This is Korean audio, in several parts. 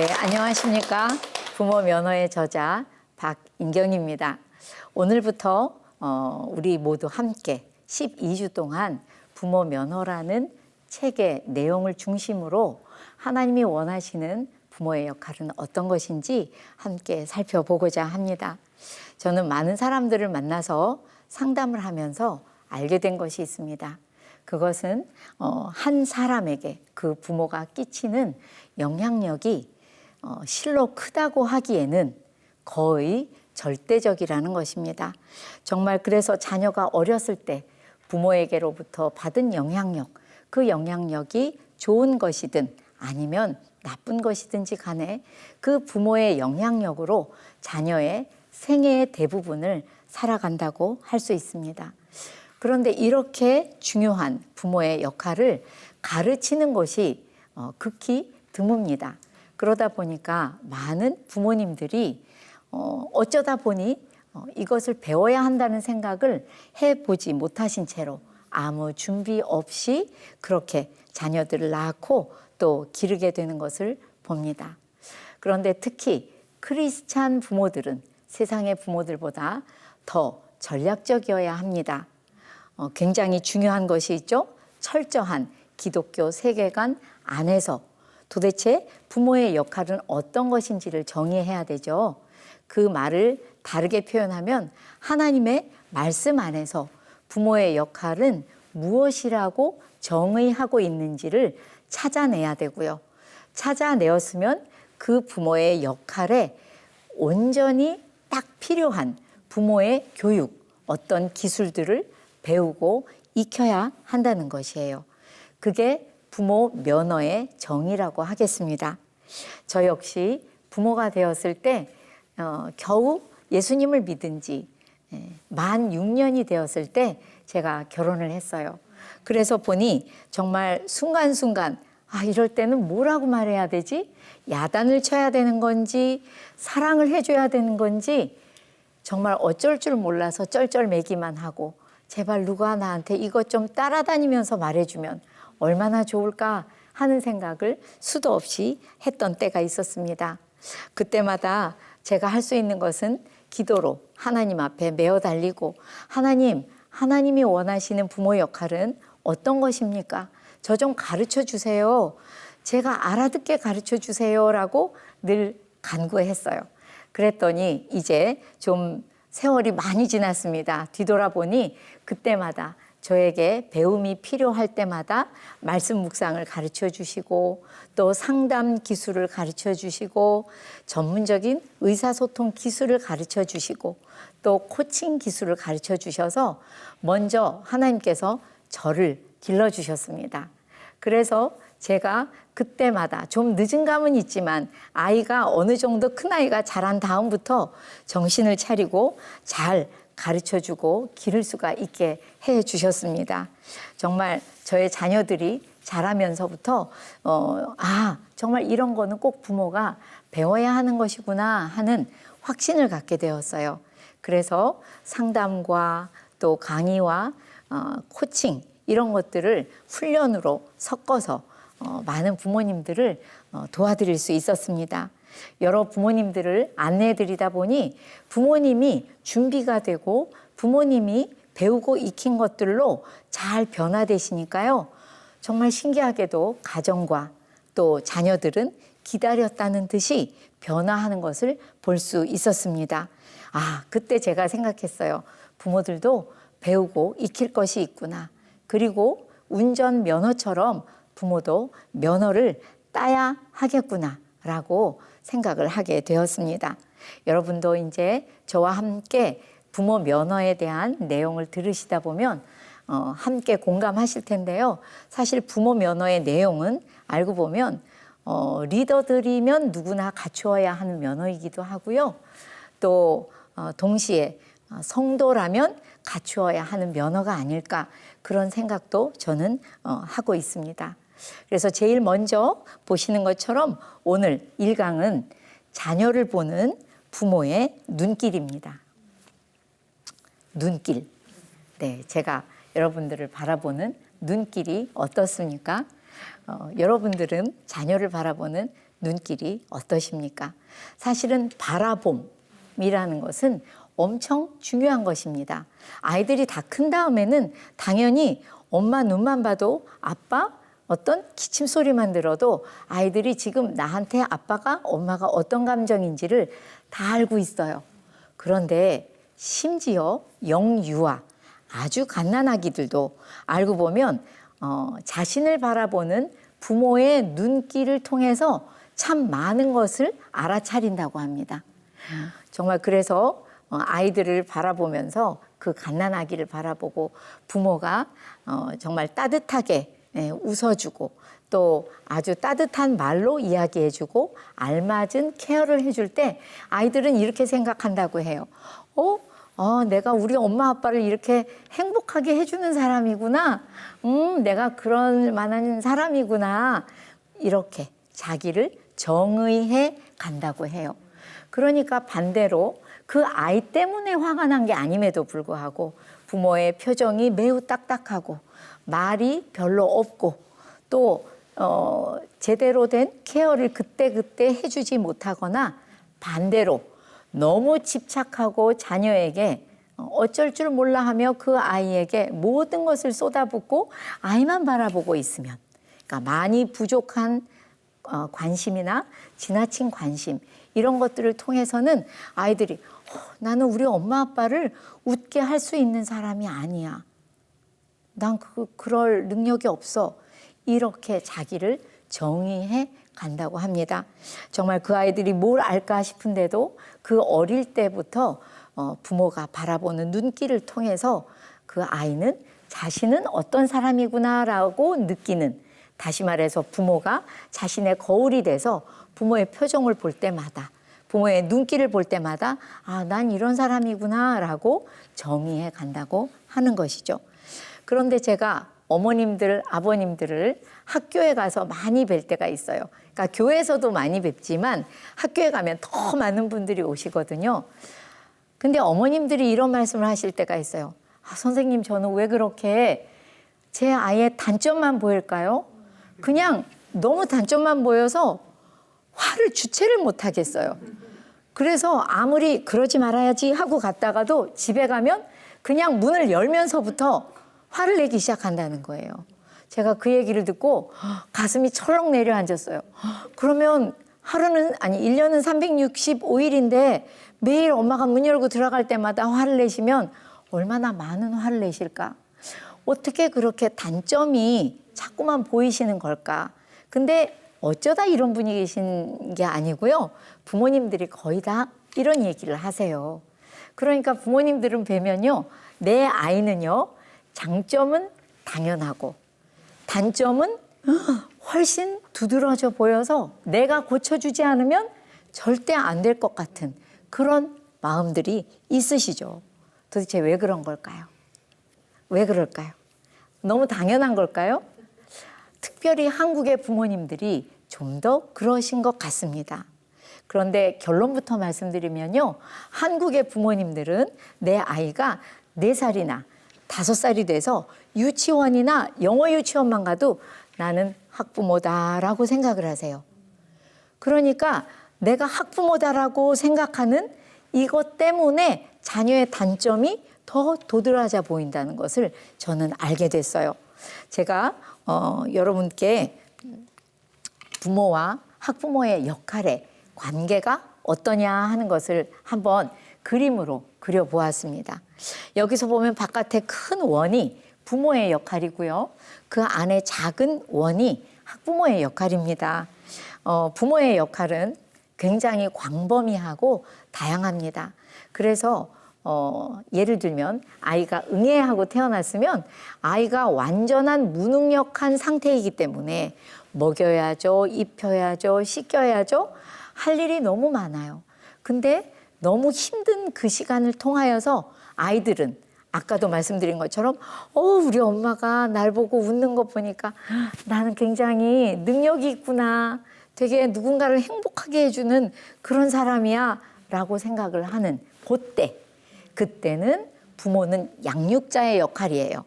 네, 안녕하십니까. 부모 면허의 저자 박인경입니다. 오늘부터 우리 모두 함께 12주 동안 부모 면허라는 책의 내용을 중심으로 하나님이 원하시는 부모의 역할은 어떤 것인지 함께 살펴보고자 합니다. 저는 많은 사람들을 만나서 상담을 하면서 알게 된 것이 있습니다. 그것은 한 사람에게 그 부모가 끼치는 영향력이 실로 크다고 하기에는 거의 절대적이라는 것입니다. 정말 그래서 자녀가 어렸을 때 부모에게로부터 받은 영향력, 그 영향력이 좋은 것이든 아니면 나쁜 것이든지 간에 그 부모의 영향력으로 자녀의 생애의 대부분을 살아간다고 할 수 있습니다. 그런데 이렇게 중요한 부모의 역할을 가르치는 것이 극히 드뭅니다. 그러다 보니까 많은 부모님들이 어쩌다 보니 이것을 배워야 한다는 생각을 해보지 못하신 채로 아무 준비 없이 그렇게 자녀들을 낳고 또 기르게 되는 것을 봅니다. 그런데 특히 크리스찬 부모들은 세상의 부모들보다 더 전략적이어야 합니다. 굉장히 중요한 것이 있죠. 철저한 기독교 세계관 안에서 도대체 부모의 역할은 어떤 것인지를 정의해야 되죠. 그 말을 다르게 표현하면 하나님의 말씀 안에서 부모의 역할은 무엇이라고 정의하고 있는지를 찾아내야 되고요. 찾아내었으면 그 부모의 역할에 온전히 딱 필요한 부모의 교육, 어떤 기술들을 배우고 익혀야 한다는 것이에요. 그게 부모 면허의 정의라고 하겠습니다. 저 역시 부모가 되었을 때 겨우 예수님을 믿은 지 만 6년이 되었을 때 제가 결혼을 했어요. 그래서 보니 정말 순간순간 이럴 때는 뭐라고 말해야 되지? 야단을 쳐야 되는 건지 사랑을 해줘야 되는 건지 정말 어쩔 줄 몰라서 쩔쩔매기만 하고 제발 누가 나한테 이것 좀 따라다니면서 말해주면 얼마나 좋을까 하는 생각을 수도 없이 했던 때가 있었습니다. 그때마다 제가 할 수 있는 것은 기도로 하나님 앞에 메어 달리고 하나님이 원하시는 부모 역할은 어떤 것입니까? 저 좀 가르쳐 주세요. 제가 알아듣게 가르쳐 주세요라고 늘 간구했어요. 그랬더니 이제 좀 세월이 많이 지났습니다. 뒤돌아보니 그때마다 저에게 배움이 필요할 때마다 말씀 묵상을 가르쳐 주시고 또 상담 기술을 가르쳐 주시고 전문적인 의사소통 기술을 가르쳐 주시고 또 코칭 기술을 가르쳐 주셔서 먼저 하나님께서 저를 길러주셨습니다. 그래서 제가 그때마다 좀 늦은 감은 있지만 아이가 어느 정도 큰 아이가 자란 다음부터 정신을 차리고 잘 가르쳐주고 기를 수가 있게 해주셨습니다. 정말 저의 자녀들이 자라면서부터 정말 이런 거는 꼭 부모가 배워야 하는 것이구나 하는 확신을 갖게 되었어요. 그래서 상담과 또 강의와 코칭 이런 것들을 훈련으로 섞어서 많은 부모님들을 도와드릴 수 있었습니다. 여러 부모님들을 안내해 드리다 보니 부모님이 준비가 되고 부모님이 배우고 익힌 것들로 잘 변화되시니까요. 정말 신기하게도 가정과 또 자녀들은 기다렸다는 듯이 변화하는 것을 볼 수 있었습니다. 그때 제가 생각했어요. 부모들도 배우고 익힐 것이 있구나. 그리고 운전 면허처럼 부모도 면허를 따야 하겠구나라고 생각을 하게 되었습니다. 여러분도 이제 저와 함께 부모 면허에 대한 내용을 들으시다 보면 함께 공감하실 텐데요. 사실 부모 면허의 내용은 알고 보면 리더들이면 누구나 갖추어야 하는 면허이기도 하고요. 또 동시에 성도라면 갖추어야 하는 면허가 아닐까 그런 생각도 저는 하고 있습니다. 그래서 제일 먼저 보시는 것처럼 오늘 1강은 자녀를 보는 부모의 눈길입니다. 눈길. 네, 제가 여러분들을 바라보는 눈길이 어떻습니까? 여러분들은 자녀를 바라보는 눈길이 어떠십니까? 사실은 바라봄이라는 것은 엄청 중요한 것입니다. 아이들이 다 큰 다음에는 당연히 엄마 눈만 봐도 아빠 어떤 기침 소리만 들어도 아이들이 지금 나한테 아빠가 엄마가 어떤 감정인지를 다 알고 있어요. 그런데 심지어 영유아 아주 갓난아기들도 알고 보면 자신을 바라보는 부모의 눈길을 통해서 참 많은 것을 알아차린다고 합니다. 정말 그래서 아이들을 바라보면서 그 갓난아기를 바라보고 부모가 정말 따뜻하게 웃어주고 또 아주 따뜻한 말로 이야기해주고 알맞은 케어를 해줄 때 아이들은 이렇게 생각한다고 해요. 내가 우리 엄마 아빠를 이렇게 행복하게 해주는 사람이구나. 내가 그럴 만한 사람이구나. 이렇게 자기를 정의해 간다고 해요. 그러니까 반대로 그 아이 때문에 화가 난 게 아님에도 불구하고 부모의 표정이 매우 딱딱하고 말이 별로 없고 또 제대로 된 케어를 그때그때 해주지 못하거나 반대로 너무 집착하고 자녀에게 어쩔 줄 몰라 하며 그 아이에게 모든 것을 쏟아붓고 아이만 바라보고 있으면 그러니까 많이 부족한 관심이나 지나친 관심 이런 것들을 통해서는 아이들이 나는 우리 엄마 아빠를 웃게 할 수 있는 사람이 아니야. 난 그럴 능력이 없어. 이렇게 자기를 정의해 간다고 합니다. 정말 그 아이들이 뭘 알까 싶은데도 그 어릴 때부터 부모가 바라보는 눈길을 통해서 그 아이는 자신은 어떤 사람이구나라고 느끼는 다시 말해서 부모가 자신의 거울이 돼서 부모의 표정을 볼 때마다 부모의 눈길을 볼 때마다 난 이런 사람이구나라고 정의해 간다고 하는 것이죠. 그런데 제가 어머님들, 아버님들을 학교에 가서 많이 뵐 때가 있어요. 그러니까 교회에서도 많이 뵙지만 학교에 가면 더 많은 분들이 오시거든요. 근데 어머님들이 이런 말씀을 하실 때가 있어요. 선생님, 저는 왜 그렇게 제 아이의 단점만 보일까요? 그냥 너무 단점만 보여서 화를 주체를 못 하겠어요. 그래서 아무리 그러지 말아야지 하고 갔다가도 집에 가면 그냥 문을 열면서부터 화를 내기 시작한다는 거예요. 제가 그 얘기를 듣고 가슴이 철렁 내려앉았어요. 그러면 1년은 365일인데 매일 엄마가 문 열고 들어갈 때마다 화를 내시면 얼마나 많은 화를 내실까? 어떻게 그렇게 단점이 자꾸만 보이시는 걸까? 근데 어쩌다 이런 분이 계신 게 아니고요. 부모님들이 거의 다 이런 얘기를 하세요. 그러니까 부모님들은 뵈면요. 내 아이는요. 장점은 당연하고 단점은 훨씬 두드러져 보여서 내가 고쳐주지 않으면 절대 안 될 것 같은 그런 마음들이 있으시죠. 도대체 왜 그런 걸까요? 왜 그럴까요? 너무 당연한 걸까요? 특별히 한국의 부모님들이 좀 더 그러신 것 같습니다. 그런데 결론부터 말씀드리면요. 한국의 부모님들은 내 아이가 4살이나 5살이 돼서 유치원이나 영어 유치원만 가도 나는 학부모다라고 생각을 하세요. 그러니까 내가 학부모다라고 생각하는 이것 때문에 자녀의 단점이 더 도드라져 보인다는 것을 저는 알게 됐어요. 제가 여러분께 부모와 학부모의 역할의 관계가 어떠냐 하는 것을 한번 그림으로 그려보았습니다. 여기서 보면 바깥에 큰 원이 부모의 역할이고요. 그 안에 작은 원이 학부모의 역할입니다. 부모의 역할은 굉장히 광범위하고 다양합니다. 그래서 예를 들면 아이가 응애하고 태어났으면 아이가 완전한 무능력한 상태이기 때문에 먹여야죠, 입혀야죠, 씻겨야죠. 할 일이 너무 많아요. 근데 너무 힘든 그 시간을 통하여서 아이들은 아까도 말씀드린 것처럼 우리 엄마가 날 보고 웃는 거 보니까 나는 굉장히 능력이 있구나. 되게 누군가를 행복하게 해주는 그런 사람이야 라고 생각을 하는 그때는 부모는 양육자의 역할이에요.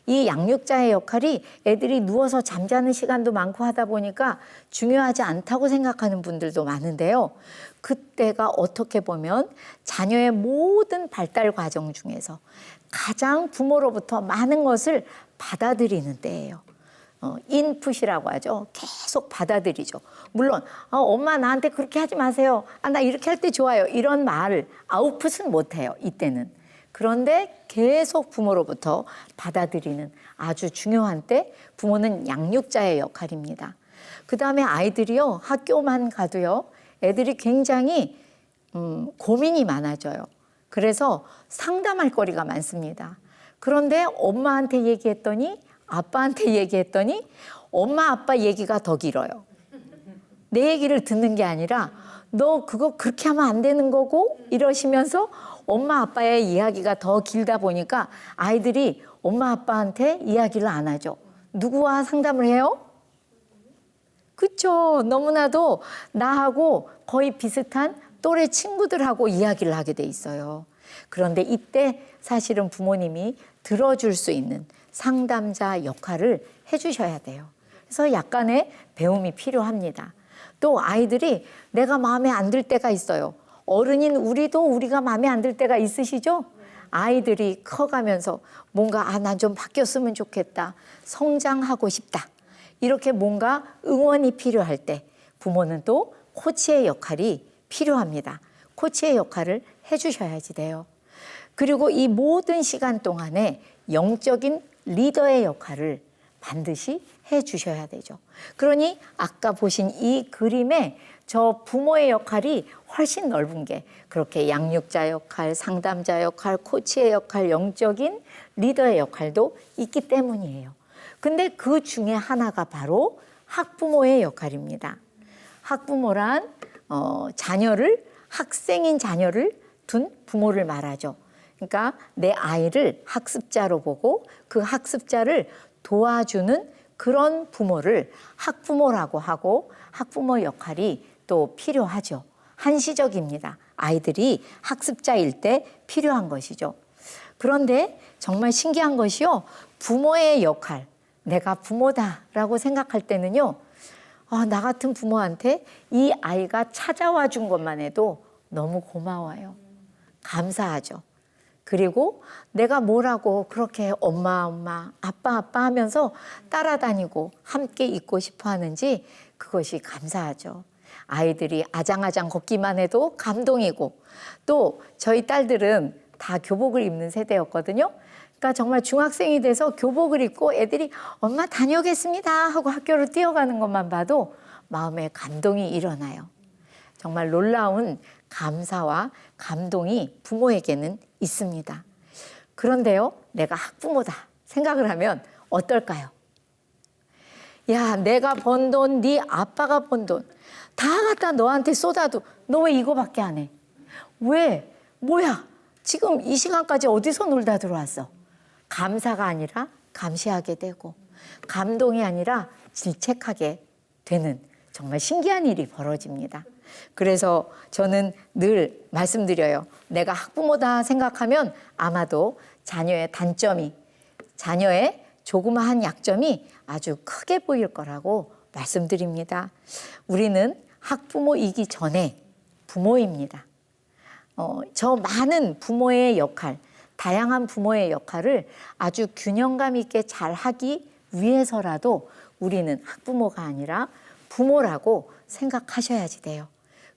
이 양육자의 역할이 애들이 누워서 잠자는 시간도 많고 하다 보니까 중요하지 않다고 생각하는 분들도 많은데요. 그때가 어떻게 보면 자녀의 모든 발달 과정 중에서 가장 부모로부터 많은 것을 받아들이는 때예요. 인풋이라고 하죠. 계속 받아들이죠. 물론 엄마 나한테 그렇게 하지 마세요. 나 이렇게 할 때 좋아요. 이런 말을 아웃풋은 못해요. 이때는. 그런데 계속 부모로부터 받아들이는 아주 중요한 때 부모는 양육자의 역할입니다. 그다음에 아이들이요. 학교만 가도요. 애들이 굉장히 고민이 많아져요. 그래서 상담할 거리가 많습니다. 그런데 엄마한테 얘기했더니 아빠한테 얘기했더니 엄마 아빠 얘기가 더 길어요. 내 얘기를 듣는 게 아니라 너 그거 그렇게 하면 안 되는 거고 이러시면서 엄마 아빠의 이야기가 더 길다 보니까 아이들이 엄마 아빠한테 이야기를 안 하죠. 누구와 상담을 해요? 그렇죠. 너무나도 나하고 거의 비슷한 또래 친구들하고 이야기를 하게 돼 있어요. 그런데 이때 사실은 부모님이 들어줄 수 있는 상담자 역할을 해주셔야 돼요. 그래서 약간의 배움이 필요합니다. 또 아이들이 내가 마음에 안 들 때가 있어요. 어른인 우리도 우리가 마음에 안 들 때가 있으시죠? 아이들이 커가면서 뭔가 난 좀 바뀌었으면 좋겠다. 성장하고 싶다. 이렇게 뭔가 응원이 필요할 때 부모는 또 코치의 역할이 필요합니다. 코치의 역할을 해주셔야지 돼요. 그리고 이 모든 시간 동안에 영적인 리더의 역할을 반드시 해주셔야 되죠. 그러니 아까 보신 이 그림에 저 부모의 역할이 훨씬 넓은 게 그렇게 양육자 역할, 상담자 역할, 코치의 역할, 영적인 리더의 역할도 있기 때문이에요. 근데 그 중에 하나가 바로 학부모의 역할입니다. 학부모란 학생인 자녀를 둔 부모를 말하죠. 그러니까 내 아이를 학습자로 보고 그 학습자를 도와주는 그런 부모를 학부모라고 하고 학부모 역할이 또 필요하죠. 한시적입니다. 아이들이 학습자일 때 필요한 것이죠. 그런데 정말 신기한 것이요. 부모의 역할, 내가 부모다라고 생각할 때는요. 나 같은 부모한테 이 아이가 찾아와 준 것만 해도 너무 고마워요. 감사하죠. 그리고 내가 뭐라고 그렇게 엄마, 아빠 하면서 따라다니고 함께 있고 싶어 하는지 그것이 감사하죠. 아이들이 아장아장 걷기만 해도 감동이고 또 저희 딸들은 다 교복을 입는 세대였거든요. 그러니까 정말 중학생이 돼서 교복을 입고 애들이 엄마 다녀오겠습니다 하고 학교를 뛰어가는 것만 봐도 마음에 감동이 일어나요. 정말 놀라운 감사와 감동이 부모에게는 있습니다. 그런데요, 내가 학부모다 생각을 하면 어떨까요? 야, 내가 번 돈, 네 아빠가 번 돈 다 갖다 너한테 쏟아도 너 왜 이거밖에 안 해? 왜? 뭐야? 지금 이 시간까지 어디서 놀다 들어왔어? 감사가 아니라 감시하게 되고 감동이 아니라 질책하게 되는 정말 신기한 일이 벌어집니다. 그래서 저는 늘 말씀드려요. 내가 학부모다 생각하면 아마도 자녀의 단점이, 자녀의 조그마한 약점이 아주 크게 보일 거라고 말씀드립니다. 우리는 학부모이기 전에 부모입니다. 저 많은 부모의 역할, 다양한 부모의 역할을 아주 균형감 있게 잘 하기 위해서라도 우리는 학부모가 아니라 부모라고 생각하셔야지 돼요.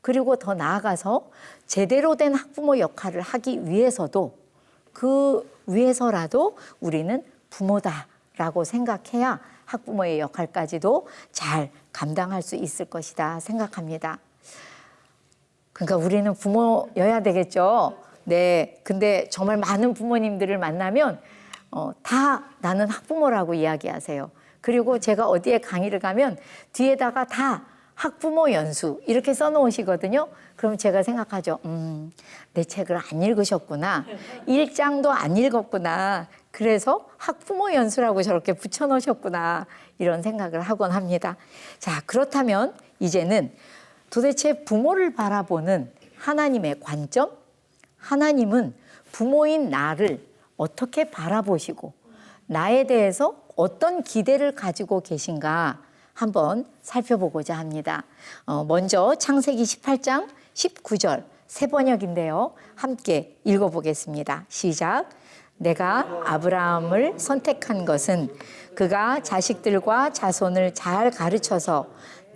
그리고 더 나아가서 제대로 된 학부모 역할을 하기 위해서도 그 위해서라도 우리는 부모다라고 생각해야 학부모의 역할까지도 잘 감당할 수 있을 것이다 생각합니다. 그러니까 우리는 부모여야 되겠죠. 네. 근데 정말 많은 부모님들을 만나면 다 나는 학부모라고 이야기하세요. 그리고 제가 어디에 강의를 가면 뒤에다가 다 학부모 연수 이렇게 써놓으시거든요. 그럼 제가 생각하죠. 내 책을 안 읽으셨구나. 1장도 안 읽었구나. 그래서 학부모 연수라고 저렇게 붙여놓으셨구나. 이런 생각을 하곤 합니다. 자, 그렇다면 이제는 도대체 부모를 바라보는 하나님의 관점? 하나님은 부모인 나를 어떻게 바라보시고 나에 대해서 어떤 기대를 가지고 계신가 한번 살펴보고자 합니다. 먼저 창세기 18장 19절 새 번역인데요. 함께 읽어보겠습니다. 시작. 내가 아브라함을 선택한 것은 그가 자식들과 자손을 잘 가르쳐서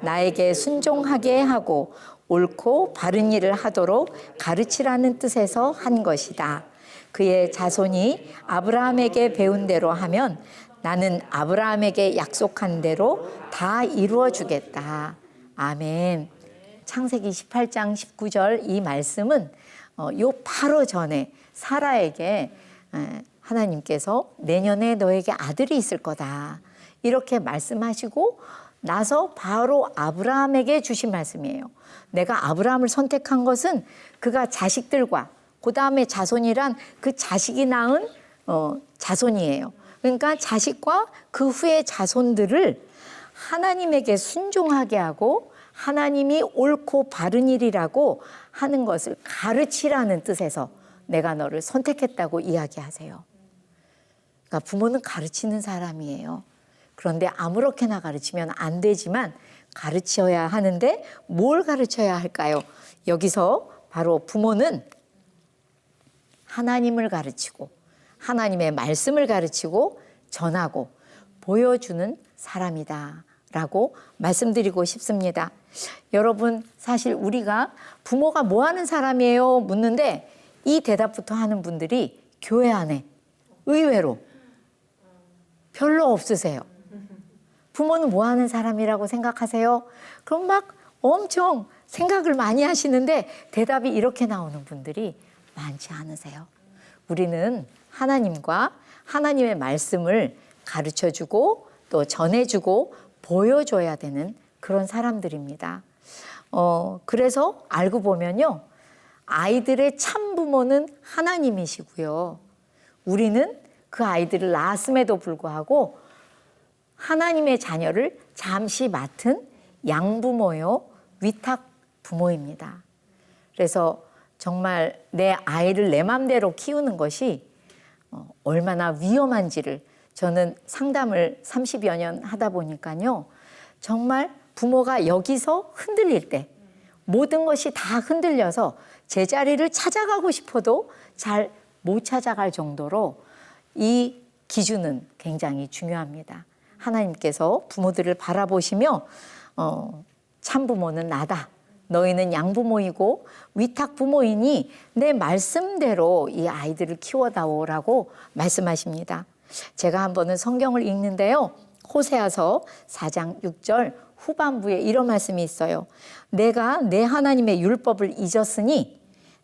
나에게 순종하게 하고 옳고 바른 일을 하도록 가르치라는 뜻에서 한 것이다. 그의 자손이 아브라함에게 배운 대로 하면 나는 아브라함에게 약속한 대로 다 이루어 주겠다. 아멘. 창세기 18장 19절 이 말씀은 요 바로 전에 사라에게 하나님께서 내년에 너에게 아들이 있을 거다. 이렇게 말씀하시고 나서 바로 아브라함에게 주신 말씀이에요. 내가 아브라함을 선택한 것은 그가 자식들과 그 다음에 자손이란 그 자식이 낳은 자손이에요. 그러니까 자식과 그 후의 자손들을 하나님에게 순종하게 하고 하나님이 옳고 바른 일이라고 하는 것을 가르치라는 뜻에서 내가 너를 선택했다고 이야기하세요. 그러니까 부모는 가르치는 사람이에요. 그런데 아무렇게나 가르치면 안 되지만 가르쳐야 하는데 뭘 가르쳐야 할까요? 여기서 바로 부모는 하나님을 가르치고 하나님의 말씀을 가르치고 전하고 보여주는 사람이다 라고 말씀드리고 싶습니다. 여러분, 사실 우리가 부모가 뭐 하는 사람이에요? 묻는데 이 대답부터 하는 분들이 교회 안에 의외로 별로 없으세요. 부모는 뭐 하는 사람이라고 생각하세요? 그럼 막 엄청 생각을 많이 하시는데 대답이 이렇게 나오는 분들이 많지 않으세요. 우리는 하나님과 하나님의 말씀을 가르쳐주고 또 전해주고 보여줘야 되는 그런 사람들입니다. 그래서 알고 보면요. 아이들의 참 부모는 하나님이시고요. 우리는 그 아이들을 낳았음에도 불구하고 하나님의 자녀를 잠시 맡은 양부모요, 위탁 부모입니다. 그래서 정말 내 아이를 내 맘대로 키우는 것이 얼마나 위험한지를 저는 상담을 30여 년 하다 보니까요. 정말 부모가 여기서 흔들릴 때 모든 것이 다 흔들려서 제자리를 찾아가고 싶어도 잘 못 찾아갈 정도로 이 기준은 굉장히 중요합니다. 하나님께서 부모들을 바라보시며 참부모는 나다. 너희는 양부모이고 위탁부모이니 내 말씀대로 이 아이들을 키워다오라고 말씀하십니다. 제가 한 번은 성경을 읽는데요. 호세아서 4장 6절 후반부에 이런 말씀이 있어요. 내가 내 하나님의 율법을 잊었으니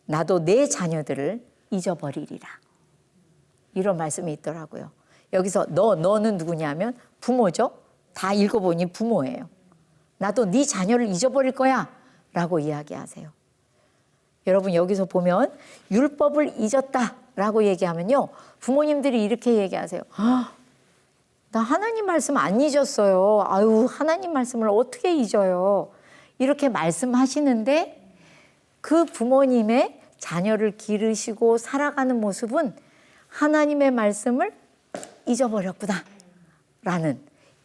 나도 내 자녀들을 잊어버리리라. 이런 말씀이 있더라고요. 여기서 너는 누구냐면 부모죠. 다 읽어보니 부모예요. 나도 네 자녀를 잊어버릴 거야 라고 이야기하세요. 여러분 여기서 보면 율법을 잊었다라고 얘기하면요. 부모님들이 이렇게 얘기하세요. 나 하나님 말씀 안 잊었어요. 아유, 하나님 말씀을 어떻게 잊어요? 이렇게 말씀하시는데 그 부모님의 자녀를 기르시고 살아가는 모습은 하나님의 말씀을 잊어버렸구나 라는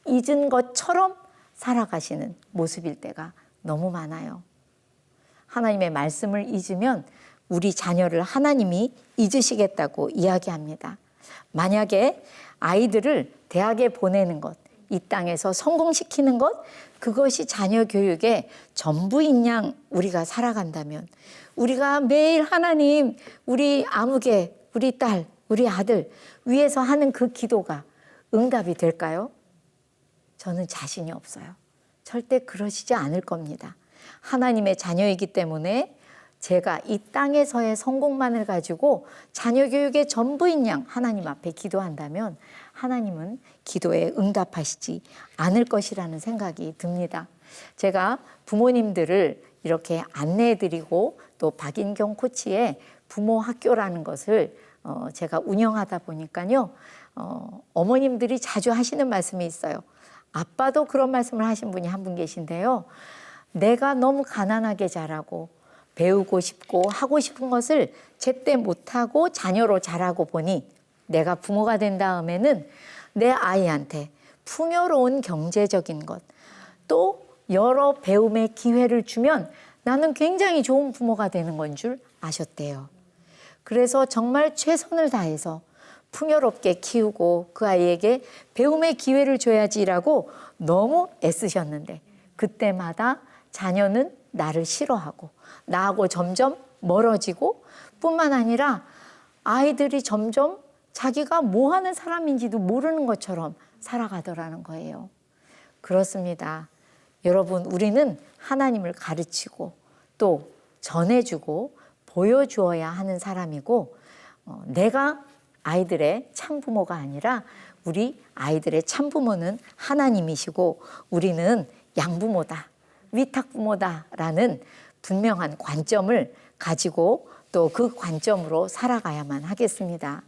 잊은 것처럼 살아가시는 모습일 때가 너무 많아요. 하나님의 말씀을 잊으면 우리 자녀를 하나님이 잊으시겠다고 이야기합니다. 만약에 아이들을 대학에 보내는 것, 이 땅에서 성공시키는 것, 그것이 자녀 교육의 전부인 양 우리가 살아간다면 우리가 매일 하나님, 우리 아무개, 우리 딸, 우리 아들 위해서 하는 그 기도가 응답이 될까요? 저는 자신이 없어요. 절대 그러시지 않을 겁니다. 하나님의 자녀이기 때문에 제가 이 땅에서의 성공만을 가지고 자녀 교육의 전부인 양 하나님 앞에 기도한다면 하나님은 기도에 응답하시지 않을 것이라는 생각이 듭니다. 제가 부모님들을 이렇게 안내해드리고 또 박인경 코치의 부모 학교라는 것을 제가 운영하다 보니까요. 어머님들이 자주 하시는 말씀이 있어요. 아빠도 그런 말씀을 하신 분이 한 분 계신데요. 내가 너무 가난하게 자라고 배우고 싶고 하고 싶은 것을 제때 못하고 자녀로 자라고 보니 내가 부모가 된 다음에는 내 아이한테 풍요로운 경제적인 것, 또 여러 배움의 기회를 주면 나는 굉장히 좋은 부모가 되는 건 줄 아셨대요. 그래서 정말 최선을 다해서 풍요롭게 키우고 그 아이에게 배움의 기회를 줘야지라고 너무 애쓰셨는데 그때마다 자녀는 나를 싫어하고 나하고 점점 멀어지고 뿐만 아니라 아이들이 점점 자기가 뭐 하는 사람인지도 모르는 것처럼 살아가더라는 거예요. 그렇습니다. 여러분, 우리는 하나님을 가르치고 또 전해주고 보여주어야 하는 사람이고 내가 아이들의 참부모가 아니라 우리 아이들의 참부모는 하나님이시고 우리는 양부모다, 위탁부모다라는 분명한 관점을 가지고 또 그 관점으로 살아가야만 하겠습니다.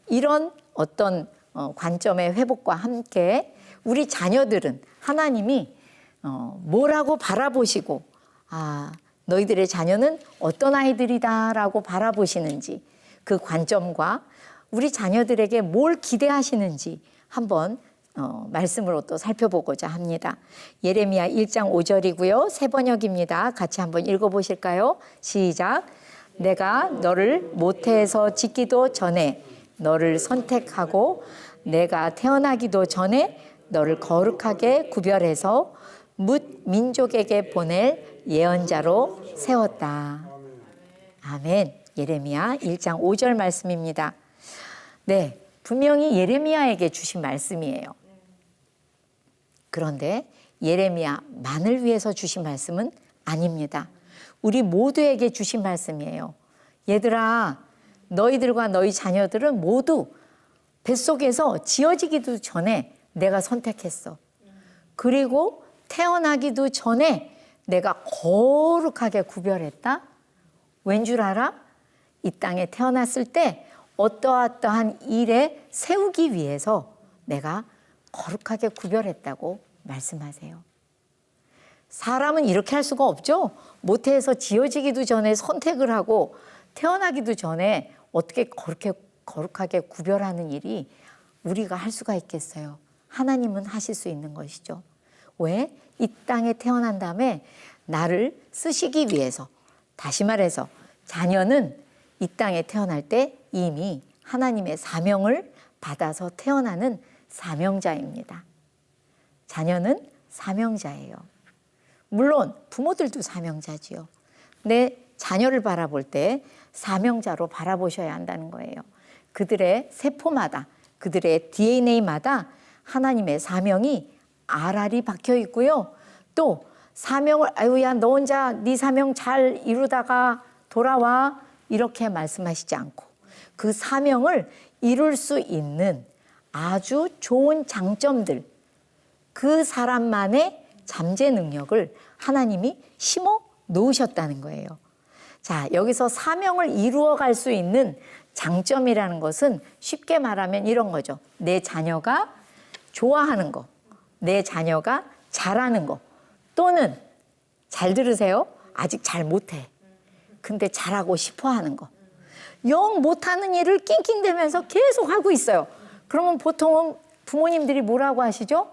이런 어떤 관점의 회복과 함께 우리 자녀들은 하나님이 뭐라고 바라보시고 너희들의 자녀는 어떤 아이들이다라고 바라보시는지 그 관점과 우리 자녀들에게 뭘 기대하시는지 한번 말씀으로 또 살펴보고자 합니다. 예레미야 1장 5절이고요. 새 번역입니다. 같이 한번 읽어보실까요? 시작. 내가 너를 모태에서 짓기도 전에 너를 선택하고 내가 태어나기도 전에 너를 거룩하게 구별해서 뭇 민족에게 보낼 예언자로 세웠다. 아멘. 예레미야 1장 5절 말씀입니다. 네, 분명히 예레미야에게 주신 말씀이에요. 그런데 예레미야만을 위해서 주신 말씀은 아닙니다. 우리 모두에게 주신 말씀이에요. 얘들아, 너희들과 너희 자녀들은 모두 뱃속에서 지어지기도 전에 내가 선택했어. 그리고 태어나기도 전에 내가 거룩하게 구별했다. 왠 줄 알아? 이 땅에 태어났을 때 어떠한 일에 세우기 위해서 내가 거룩하게 구별했다고 말씀하세요. 사람은 이렇게 할 수가 없죠. 모태에서 지어지기도 전에 선택을 하고 태어나기도 전에 어떻게 거룩하게 구별하는 일이 우리가 할 수가 있겠어요. 하나님은 하실 수 있는 것이죠. 왜? 이 땅에 태어난 다음에 나를 쓰시기 위해서, 다시 말해서 자녀는 이 땅에 태어날 때 이미 하나님의 사명을 받아서 태어나는 사명자입니다. 자녀는 사명자예요. 물론 부모들도 사명자지요. 내 자녀를 바라볼 때 사명자로 바라보셔야 한다는 거예요. 그들의 세포마다, 그들의 DNA마다 하나님의 사명이 알알이 박혀 있고요. 또 사명을 아유야 너 혼자 네 사명 잘 이루다가 돌아와 이렇게 말씀하시지 않고 그 사명을 이룰 수 있는 아주 좋은 장점들, 그 사람만의 잠재 능력을 하나님이 심어 놓으셨다는 거예요. 자, 여기서 사명을 이루어 갈 수 있는 장점이라는 것은 쉽게 말하면 이런 거죠. 내 자녀가 좋아하는 거, 내 자녀가 잘하는 거, 또는 잘 들으세요. 아직 잘 못해. 근데 잘하고 싶어 하는 거. 영 못하는 일을 낑낑대면서 계속 하고 있어요. 그러면 보통은 부모님들이 뭐라고 하시죠?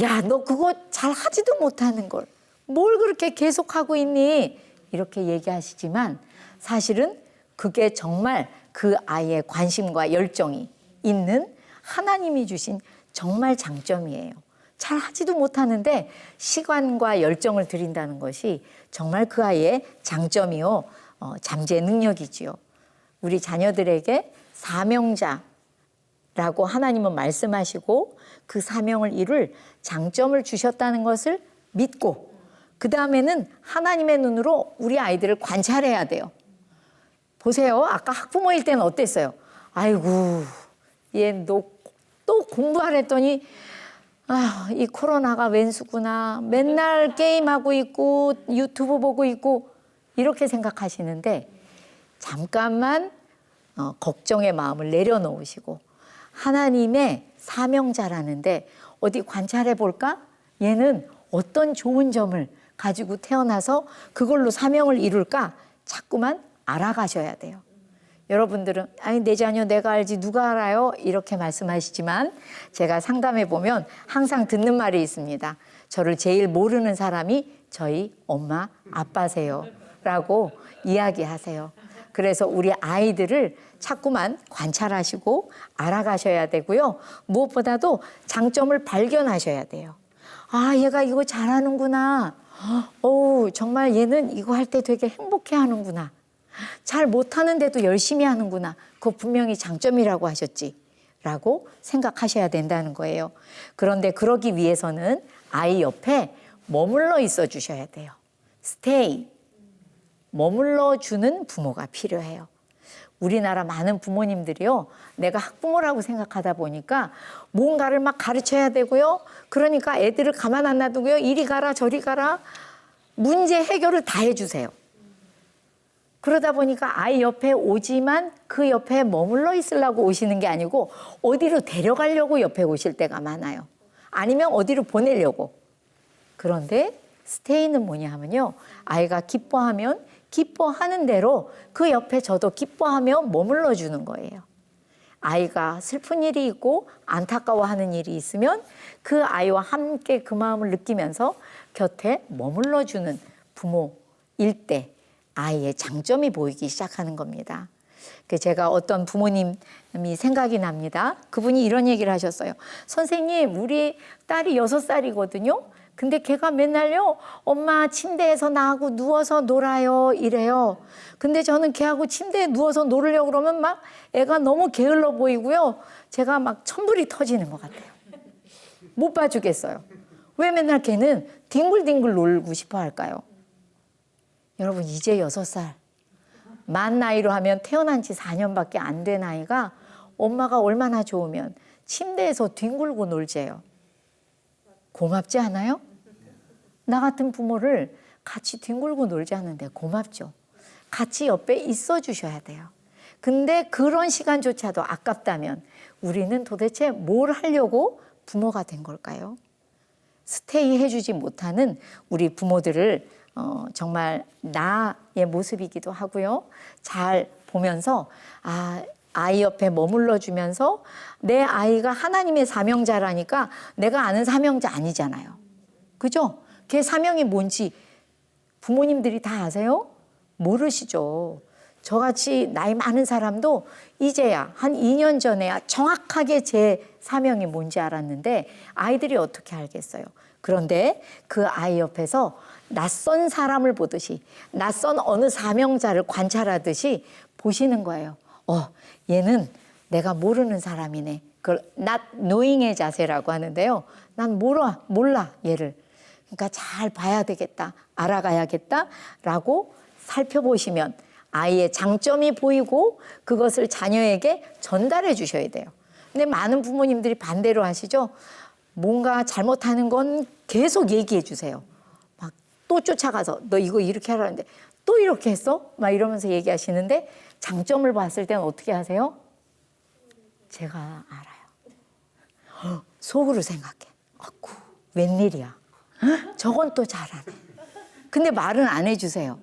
야, 너 그거 잘 하지도 못하는 걸 뭘 그렇게 계속하고 있니? 이렇게 얘기하시지만 사실은 그게 정말 그 아이의 관심과 열정이 있는 하나님이 주신 정말 장점이에요. 잘 하지도 못하는데 시간과 열정을 들인다는 것이 정말 그 아이의 장점이요, 잠재 능력이지요. 우리 자녀들에게 사명자라고 하나님은 말씀하시고 그 사명을 이룰 장점을 주셨다는 것을 믿고 그 다음에는 하나님의 눈으로 우리 아이들을 관찰해야 돼요. 보세요. 아까 학부모일 때는 어땠어요? 아이고, 얘 너 또 공부하랬더니 이 코로나가 웬수구나. 맨날 게임하고 있고 유튜브 보고 있고 이렇게 생각하시는데 잠깐만 걱정의 마음을 내려놓으시고 하나님의 사명자라는데 어디 관찰해 볼까? 얘는 어떤 좋은 점을 가지고 태어나서 그걸로 사명을 이룰까? 자꾸만 알아가셔야 돼요. 여러분들은 아니 내 자녀 내가 알지 누가 알아요? 이렇게 말씀하시지만 제가 상담해 보면 항상 듣는 말이 있습니다. 저를 제일 모르는 사람이 저희 엄마 아빠세요 라고 이야기하세요. 그래서 우리 아이들을 자꾸만 관찰하시고 알아가셔야 되고요. 무엇보다도 장점을 발견하셔야 돼요. 아, 얘가 이거 잘하는구나. 정말 얘는 이거 할 때 되게 행복해 하는구나. 잘 못하는데도 열심히 하는구나. 그거 분명히 장점이라고 하셨지. 라고 생각하셔야 된다는 거예요. 그런데 그러기 위해서는 아이 옆에 머물러 있어 주셔야 돼요. stay. 머물러 주는 부모가 필요해요. 우리나라 많은 부모님들이요. 내가 학부모라고 생각하다 보니까 뭔가를 막 가르쳐야 되고요. 그러니까 애들을 가만 안 놔두고요. 이리 가라 저리 가라. 문제 해결을 다 해주세요. 그러다 보니까 아이 옆에 오지만 그 옆에 머물러 있으려고 오시는 게 아니고 어디로 데려가려고 옆에 오실 때가 많아요. 아니면 어디로 보내려고. 그런데 스테이는 뭐냐 하면요. 아이가 기뻐하면 기뻐하는 대로 그 옆에 저도 기뻐하며 머물러 주는 거예요. 아이가 슬픈 일이 있고 안타까워하는 일이 있으면 그 아이와 함께 그 마음을 느끼면서 곁에 머물러 주는 부모일 때 아이의 장점이 보이기 시작하는 겁니다. 제가 어떤 부모님이 생각이 납니다. 그분이 이런 얘기를 하셨어요. 선생님, 우리 딸이 6살이거든요. 근데 걔가 맨날요, 엄마 침대에서 나하고 누워서 놀아요 이래요. 근데 저는 걔하고 침대에 누워서 놀으려고 그러면 막 애가 너무 게을러 보이고요. 제가 막 천불이 터지는 것 같아요. 못 봐주겠어요. 왜 맨날 걔는 뒹굴뒹굴 놀고 싶어 할까요? 여러분, 이제 6살. 만 나이로 하면 태어난 지 4년밖에 안 된 아이가 엄마가 얼마나 좋으면 침대에서 뒹굴고 놀재요. 고맙지 않아요? 나 같은 부모를 같이 뒹굴고 놀지 않는데 고맙죠. 같이 옆에 있어 주셔야 돼요. 근데 그런 시간조차도 아깝다면 우리는 도대체 뭘 하려고 부모가 된 걸까요? 스테이 해주지 못하는 우리 부모들을 정말 나의 모습이기도 하고요. 잘 보면서 아이 옆에 머물러 주면서 내 아이가 하나님의 사명자라니까 내가 아는 사명자 아니잖아요. 그죠? 걔 사명이 뭔지 부모님들이 다 아세요? 모르시죠. 저같이 나이 많은 사람도 이제야 한 2년 전에야 정확하게 제 사명이 뭔지 알았는데 아이들이 어떻게 알겠어요? 그런데 그 아이 옆에서 낯선 사람을 보듯이 낯선 어느 사명자를 관찰하듯이 보시는 거예요. 얘는 내가 모르는 사람이네. 그걸 not knowing의 자세라고 하는데요. 난 몰라 얘를. 그러니까 잘 봐야 되겠다. 알아가야겠다라고 살펴보시면 아이의 장점이 보이고 그것을 자녀에게 전달해 주셔야 돼요. 근데 많은 부모님들이 반대로 하시죠. 뭔가 잘못하는 건 계속 얘기해 주세요. 막 또 쫓아가서 너 이거 이렇게 하라는데 또 이렇게 했어? 막 이러면서 얘기하시는데 장점을 봤을 때는 어떻게 하세요? 제가 알아요. 속으로 생각해. 아쿠, 웬일이야. 저건 또 잘하네. 근데 말은 안 해주세요.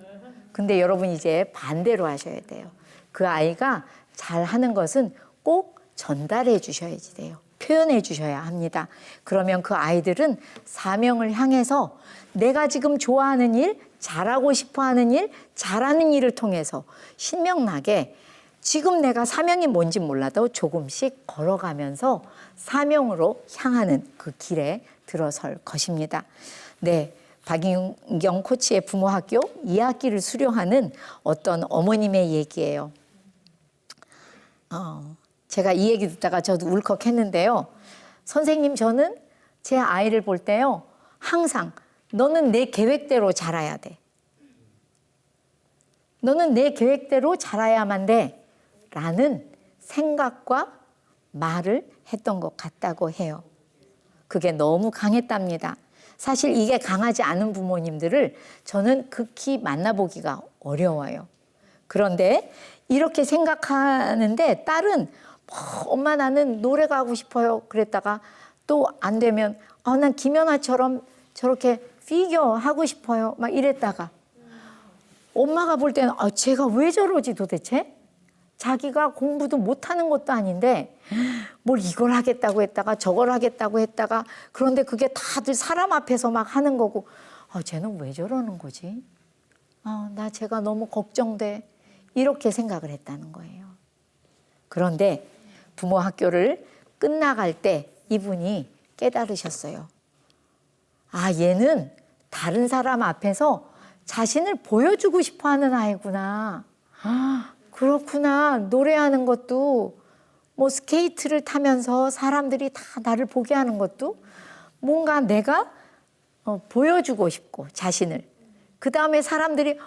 근데 여러분 이제 반대로 하셔야 돼요. 그 아이가 잘하는 것은 꼭 전달해 주셔야지 돼요. 표현해 주셔야 합니다. 그러면 그 아이들은 사명을 향해서 내가 지금 좋아하는 일, 잘하고 싶어하는 일, 잘하는 일을 통해서 신명나게 지금 내가 사명이 뭔지 몰라도 조금씩 걸어가면서 사명으로 향하는 그 길에 들어설 것입니다. 네, 박인경 코치의 부모학교 2학기를 수료하는 어떤 어머님의 얘기예요. 제가 이 얘기 듣다가 저도 울컥했는데요. 선생님, 저는 제 아이를 볼 때요. 항상 너는 내 계획대로 자라야 돼. 너는 내 계획대로 자라야만 돼. 라는 생각과 말을 했던 것 같다고 해요. 그게 너무 강했답니다. 사실 이게 강하지 않은 부모님들을 저는 극히 만나보기가 어려워요. 그런데 이렇게 생각하는데 딸은 엄마 나는 노래가 하고 싶어요. 그랬다가 또 안 되면 난 김연아처럼 저렇게 피겨 하고 싶어요. 막 이랬다가 엄마가 볼 때는 쟤가 왜 저러지 도대체? 자기가 공부도 못하는 것도 아닌데 뭘 이걸 하겠다고 했다가 저걸 하겠다고 했다가 그런데 그게 다들 사람 앞에서 막 하는 거고 쟤는 왜 저러는 거지? 나 쟤가 너무 걱정돼. 이렇게 생각을 했다는 거예요. 그런데 부모 학교를 끝나갈 때 이분이 깨달으셨어요. 얘는 다른 사람 앞에서 자신을 보여주고 싶어 하는 아이구나. 그렇구나. 노래하는 것도 뭐 스케이트를 타면서 사람들이 다 나를 보게 하는 것도 뭔가 내가 보여주고 싶고 자신을. 그 다음에 사람들이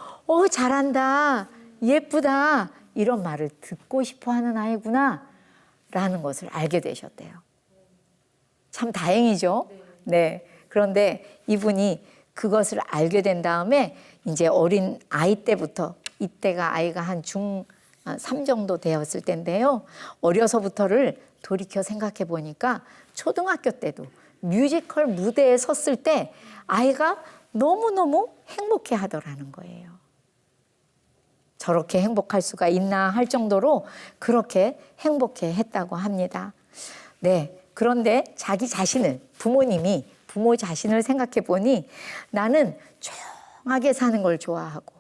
잘한다. 예쁘다. 이런 말을 듣고 싶어 하는 아이구나. 라는 것을 알게 되셨대요. 참 다행이죠. 네. 그런데 이분이 그것을 알게 된 다음에 이제 어린 아이 때부터 이때가 아이가 한 중3 정도 되었을 때인데요. 어려서부터를 돌이켜 생각해 보니까 초등학교 때도 뮤지컬 무대에 섰을 때 아이가 너무너무 행복해 하더라는 거예요. 저렇게 행복할 수가 있나 할 정도로 그렇게 행복해 했다고 합니다. 네. 그런데 자기 자신을 부모님이 부모 자신을 생각해 보니 나는 조용하게 사는 걸 좋아하고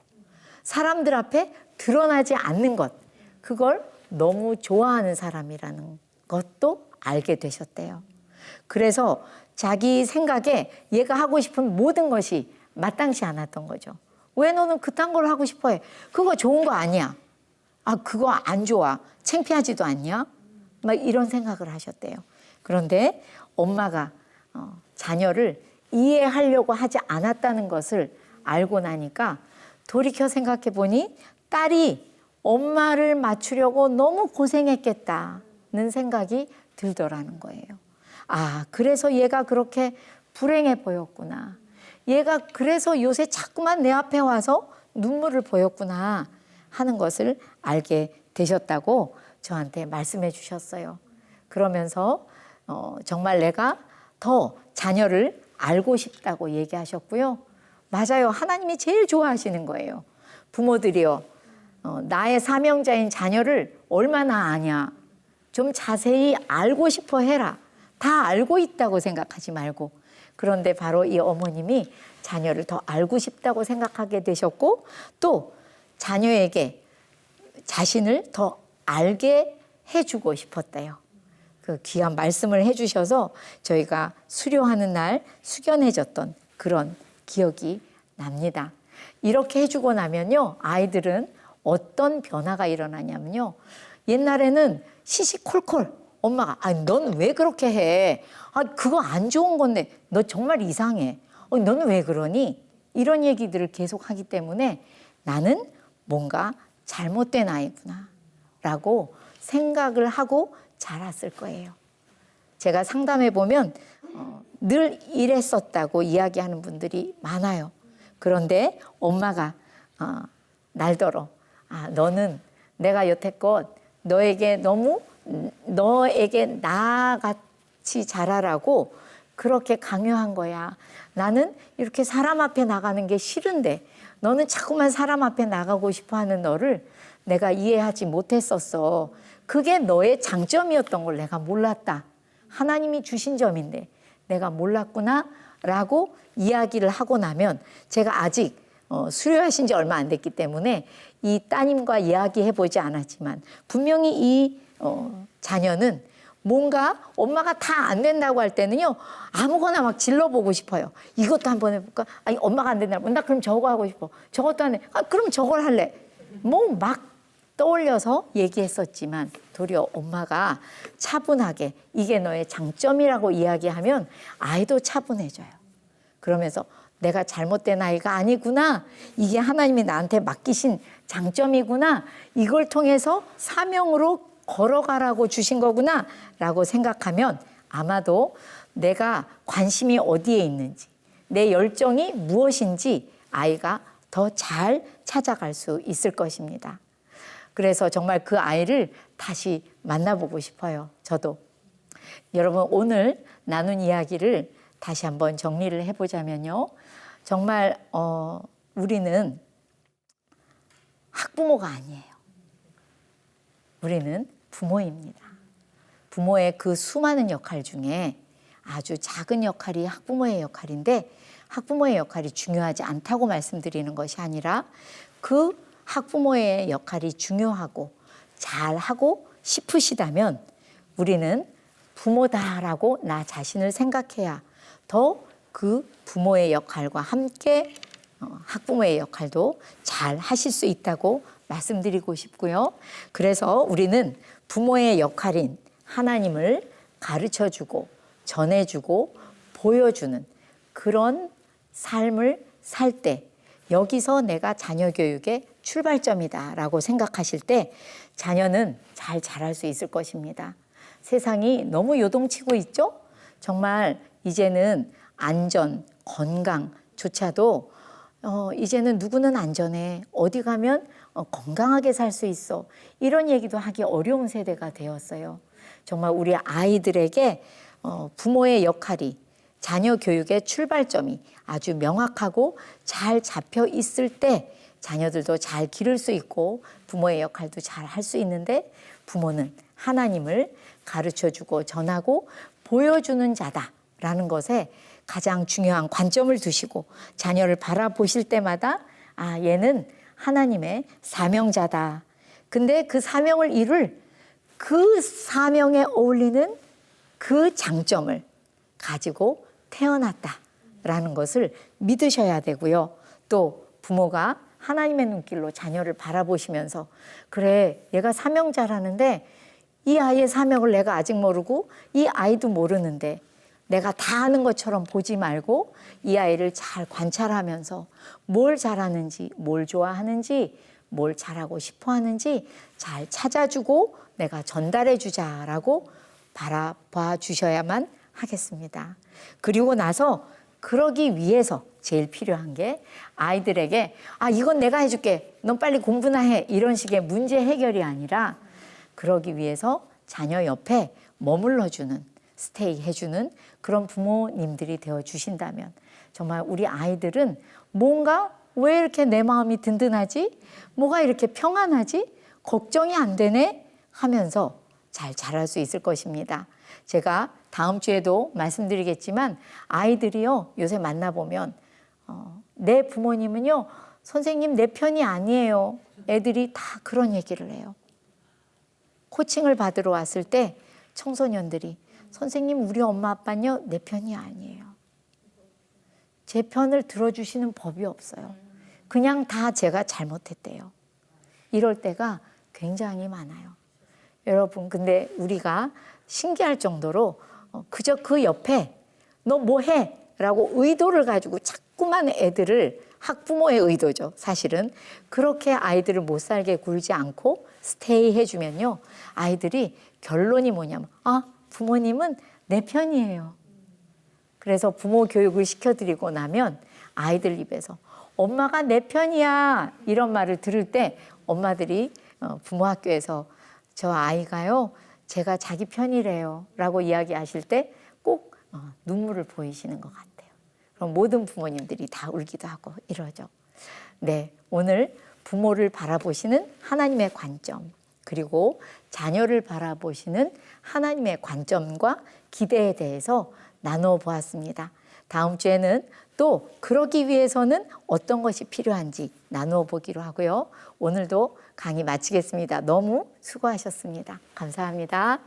사람들 앞에 드러나지 않는 것 그걸 너무 좋아하는 사람이라는 것도 알게 되셨대요. 그래서 자기 생각에 얘가 하고 싶은 모든 것이 마땅치 않았던 거죠. 왜 너는 그딴 걸 하고 싶어 해? 그거 좋은 거 아니야. 그거 안 좋아. 창피하지도 않냐? 막 이런 생각을 하셨대요. 그런데 엄마가 자녀를 이해하려고 하지 않았다는 것을 알고 나니까 돌이켜 생각해 보니 딸이 엄마를 맞추려고 너무 고생했겠다는 생각이 들더라는 거예요. 그래서 얘가 그렇게 불행해 보였구나. 얘가 그래서 요새 자꾸만 내 앞에 와서 눈물을 보였구나 하는 것을 알게 되셨다고 저한테 말씀해 주셨어요. 그러면서 정말 내가 더 자녀를 알고 싶다고 얘기하셨고요. 맞아요. 하나님이 제일 좋아하시는 거예요. 부모들이요. 나의 사명자인 자녀를 얼마나 아냐. 좀 자세히 알고 싶어 해라. 다 알고 있다고 생각하지 말고. 그런데 바로 이 어머님이 자녀를 더 알고 싶다고 생각하게 되셨고 또 자녀에게 자신을 더 알게 해주고 싶었대요. 그 귀한 말씀을 해주셔서 저희가 수료하는 날 숙연해졌던 그런 기억이 납니다. 이렇게 해주고 나면요. 아이들은 어떤 변화가 일어나냐면요. 옛날에는 시시콜콜 엄마가 넌 왜 그렇게 해? 그거 안 좋은 건데 너 정말 이상해. 너는 왜 그러니? 이런 얘기들을 계속 하기 때문에 나는 뭔가 잘못된 아이구나 라고 생각을 하고 자랐을 거예요. 제가 상담해 보면 늘 이랬었다고 이야기하는 분들이 많아요. 그런데 엄마가 날더러 너는 내가 여태껏 너에게 나같이 자라라고 그렇게 강요한 거야. 나는 이렇게 사람 앞에 나가는 게 싫은데 너는 자꾸만 사람 앞에 나가고 싶어 하는 너를 내가 이해하지 못했었어. 그게 너의 장점이었던 걸 내가 몰랐다. 하나님이 주신 점인데 내가 몰랐구나 라고 이야기를 하고 나면 제가 아직 수료하신 지 얼마 안 됐기 때문에 이 따님과 이야기해보지 않았지만 분명히 이 자녀는 뭔가 엄마가 다 안 된다고 할 때는요 아무거나 막 질러보고 싶어요. 이것도 한번 해볼까? 엄마가 안 된다고 나 그럼 저거 하고 싶어. 저것도 안 해. 그럼 저걸 할래. 뭐 막 떠올려서 얘기했었지만 도리어 엄마가 차분하게 이게 너의 장점이라고 이야기하면 아이도 차분해져요. 그러면서 내가 잘못된 아이가 아니구나. 이게 하나님이 나한테 맡기신 장점이구나. 이걸 통해서 사명으로 걸어가라고 주신 거구나 라고 생각하면 아마도 내가 관심이 어디에 있는지 내 열정이 무엇인지 아이가 더 잘 찾아갈 수 있을 것입니다. 그래서 정말 그 아이를 다시 만나보고 싶어요. 저도. 여러분 오늘 나눈 이야기를 다시 한번 정리를 해보자면요. 정말 우리는 학부모가 아니에요. 우리는 부모입니다. 부모의 그 수많은 역할 중에 아주 작은 역할이 학부모의 역할인데 학부모의 역할이 중요하지 않다고 말씀드리는 것이 아니라 그 학부모의 역할이 중요하고 잘하고 싶으시다면 우리는 부모다라고 나 자신을 생각해야 더 그 부모의 역할과 함께 학부모의 역할도 잘 하실 수 있다고 말씀드리고 싶고요. 그래서 우리는 부모의 역할인 하나님을 가르쳐주고 전해주고 보여주는 그런 삶을 살 때 여기서 내가 자녀 교육의 출발점이다라고 생각하실 때 자녀는 잘 자랄 수 있을 것입니다. 세상이 너무 요동치고 있죠? 정말 이제는 안전, 건강조차도 이제는 누구는 안전해. 어디 가면 건강하게 살 수 있어. 이런 얘기도 하기 어려운 세대가 되었어요. 정말 우리 아이들에게 부모의 역할이 자녀 교육의 출발점이 아주 명확하고 잘 잡혀 있을 때 자녀들도 잘 기를 수 있고 부모의 역할도 잘 할 수 있는데 부모는 하나님을 가르쳐주고 전하고 보여주는 자다라는 것에 가장 중요한 관점을 두시고 자녀를 바라보실 때마다 아, 얘는 하나님의 사명자다. 근데 그 사명을 이룰 그 사명에 어울리는 그 장점을 가지고 태어났다라는 것을 믿으셔야 되고요. 또 부모가 하나님의 눈길로 자녀를 바라보시면서 그래, 얘가 사명자라는데 이 아이의 사명을 내가 아직 모르고 이 아이도 모르는데 내가 다 아는 것처럼 보지 말고 이 아이를 잘 관찰하면서 뭘 잘하는지, 뭘 좋아하는지, 뭘 잘하고 싶어 하는지 잘 찾아주고 내가 전달해 주자라고 바라봐 주셔야만 하겠습니다. 그리고 나서 그러기 위해서 제일 필요한 게 아이들에게 아, 이건 내가 해줄게. 넌 빨리 공부나 해. 이런 식의 문제 해결이 아니라 그러기 위해서 자녀 옆에 머물러주는, 스테이 해주는 그런 부모님들이 되어주신다면 정말 우리 아이들은 뭔가 왜 이렇게 내 마음이 든든하지? 뭐가 이렇게 평안하지? 걱정이 안 되네? 하면서 잘 자랄 수 있을 것입니다. 제가 다음 주에도 말씀드리겠지만 아이들이요 요새 만나보면 내 부모님은요 선생님 내 편이 아니에요. 애들이 다 그런 얘기를 해요. 코칭을 받으러 왔을 때 청소년들이 선생님 우리 엄마 아빠는요 내 편이 아니에요. 제 편을 들어주시는 법이 없어요. 그냥 다 제가 잘못했대요. 이럴 때가 굉장히 많아요. 여러분 근데 우리가 신기할 정도로 그저 그 옆에 너 뭐 해? 라고 의도를 가지고 자꾸만 애들을 학부모의 의도죠. 사실은 그렇게 아이들을 못 살게 굴지 않고 스테이 해주면요. 아이들이 결론이 뭐냐면 아 부모님은 내 편이에요. 그래서 부모 교육을 시켜드리고 나면 아이들 입에서 엄마가 내 편이야 이런 말을 들을 때 엄마들이 부모 학교에서 저 아이가요 제가 자기 편이래요 라고 이야기하실 때 꼭 눈물을 보이시는 것 같아요. 그럼 모든 부모님들이 다 울기도 하고 이러죠. 네, 오늘 부모를 바라보시는 하나님의 관점 그리고 자녀를 바라보시는 하나님의 관점과 기대에 대해서 나누어 보았습니다. 다음 주에는 또 그러기 위해서는 어떤 것이 필요한지 나누어 보기로 하고요. 오늘도 강의 마치겠습니다. 너무 수고하셨습니다. 감사합니다.